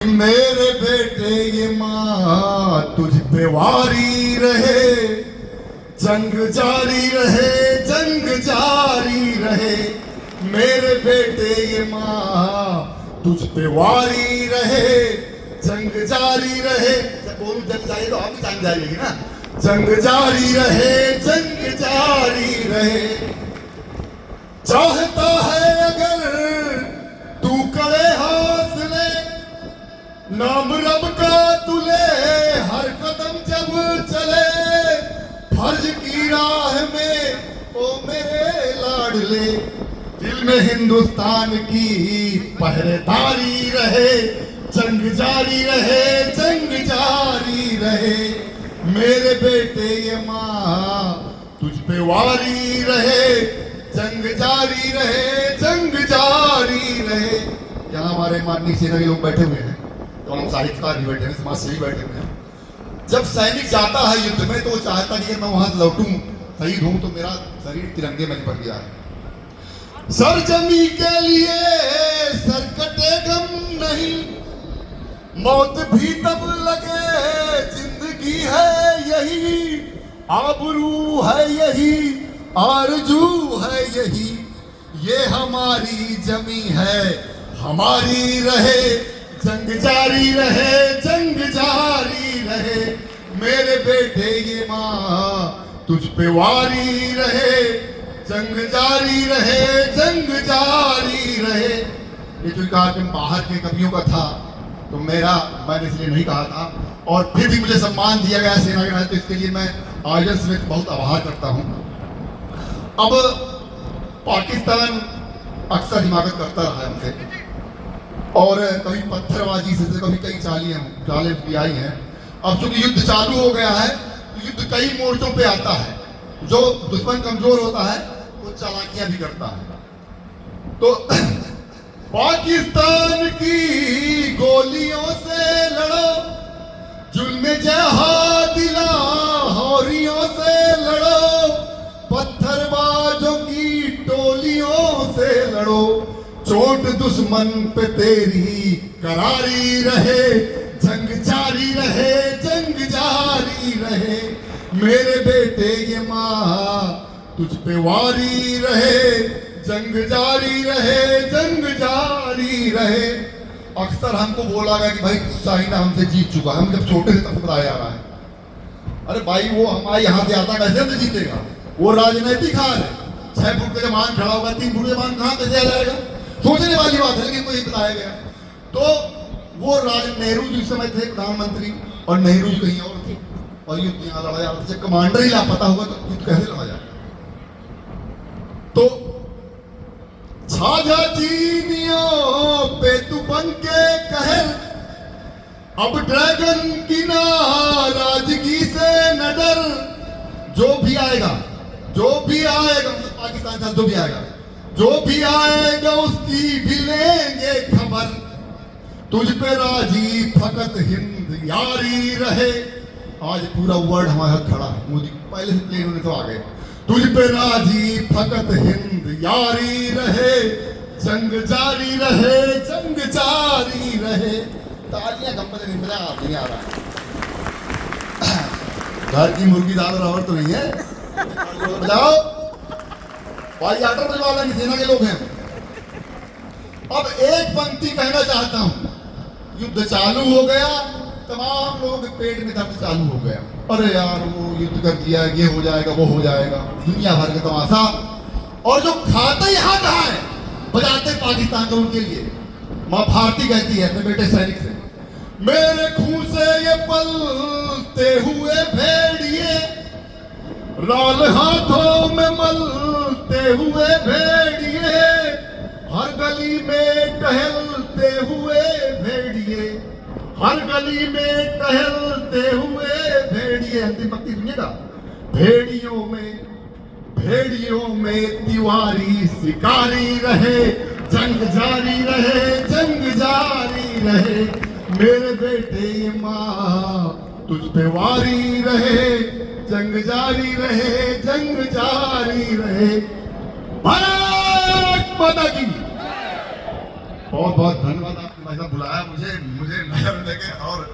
मेरे बेटे ये माँ तुझ पे वारी रहे, जंग जारी रहे, जंग जारी रहे। मेरे बेटे ये माँ तुझ पे वारी रहे, जंग जारी रहे। जब बोलूं जंग जारी तो आप भी जंग जारी रहेगी ना। जंग जारी रहे, जंग जारी रहे। चाहता है अगर तू करे हौसले, नाम रब का तुले हर कदम जब चले। फर्ज की राह में ओ मेरे लाडले, दिल में हिंदुस्तान की पहरेदारी रहे, जंग जारी रहे, जंग जारी रहे। मेरे बेटे ये माँ तुझ पे वारी रहे, जंग जारी रहे, जंग जारी रहे। यहाँ हमारे माननीय सेना के लोग बैठे हुए हैं, तो हम साहित्यकार भी बैठे हैं, समाज सेवी बैठे हुए हैं। जब सैनिक जाता है युद्ध में तो वो चाहता नहीं है मैं वहां लौटूं, शहीद हूं तो मेरा शरीर तिरंगे में लिपट गया है। सर जमी के लिए सर कटे गम नहीं, मौत भी तब लगे, जिंदगी है यही, आबरू है यही, आरजू है यही। ये हमारी जमी है, हमारी रहे, जंग जारी रहे, जंग जारी रहे। मेरे बेटे ये माँ तुझ पे वारी रहे, जंग जारी रहे, जंग जारी रहे। ये जो कहा कि बाहर के कवियों का था तो मैंने इसलिए नहीं कहा था, और फिर भी मुझे सम्मान दिया गया सेना के नाते, तो इसके लिए मैं आयोजन समिति बहुत आभार करता हूँ। अब पाकिस्तान अक्सर हिमाकत करता रहा है हमसे, और कभी पत्थरबाजी से कभी कई चालें भी आई हैं। अब चूंकि युद्ध चालू हो गया है तो युद्ध कई मोर्चों पे आता है। जो दुश्मन कमजोर होता है वो चालाकियां भी करता है। तो पाकिस्तान की गोलियों से लड़ो, जुल्म जहादिला हौरियों से लड़ो, पत्थरबाजों की टोलियों से लड़ो। चोट दुश्मन पे तेरी करारी रहे, जंग जारी रहे, जंग जारी रहे। मेरे बेटे ये माँ तुझ पे वारी रहे, जंग जारी रहे, जंग जारी रहे। अक्सर हमको बोला गया कि भाई चाइना हमसे जीत चुका है, हम जब छोटे से तब बताया जा रहा है। अरे भाई वो हमारे यहाँ से आता कैसे हमसे जीतेगा, वो राजनीतिक हार है। 6 फुट का जवान खड़ा होगा, 3 फुट का जवान कहाँ कैसे आ जाएगा, सोचने वाली बात है, लेकिन कोई बताया गया। तो वो नेहरू जी समय थे प्रधानमंत्री, और नेहरू जी कहीं और थे, और युद्ध यहाँ लड़ा जा रहा था। जब कमांडर ही लापता होगा तो युद्ध कैसे लड़ा जाएगा। तो छाजा चीनियों पे तू बन के कहर, अब ड्रैगन की नाराजगी से न डर। जो भी आएगा, जो भी आएगा, मतलब पाकिस्तान से जो भी आएगा, जो भी आएगा उसकी भी लेंगे खबर। तुझ पे राजी फकत हिंद यारी रहे। आज पूरा वर्ड हमारे हाथ खड़ा है, मोदी पहले से प्लेन होने तो आ गए। तुझ पे राजी फकत हिंद यारी रहे, जंग जारी रहे, जंग जारी रहे। तालियां गप्पे नहीं नहीं आ रहा। घर की मुर्गी दाल बराबर तो नहीं है, बजाओ भाई। आटर बजवाला की सेना के लोग हैं। अब एक पंक्ति कहना चाहता हूं, युद्ध चालू हो गया, तमाम लोगों के पेट में दर्द चालू हो गया। अरे यार वो युद्ध कर दिया, ये हो जाएगा, वो हो जाएगा, दुनिया भर का तमाशा। और जो खाते यहाँ कहाँ है, बजाते पाकिस्तान को उनके लिए। माँ भारती कहती है अपने बेटे सैनिक से, मेरे खून से ये पलते हुए भेड़िए, लाल हाथों में मलते हुए भेड़िए, हर गली में टहलते हुए भेड़िए, हर गली में टहलते हुए भेड़िए। अंतिम पंक्ति सुनिएगा, भेड़ियों में तिवारी शिकारी रहे, जंग जारी रहे, जंग जारी रहे। मेरे बेटे ये माँ तुझ पे वारी रहे, जंग जारी रहे, जंग जारी रहे। भारत माता की बहुत बहुत धन्यवाद आपने भाई साहब बुलाया मुझे मुझे नजर देके और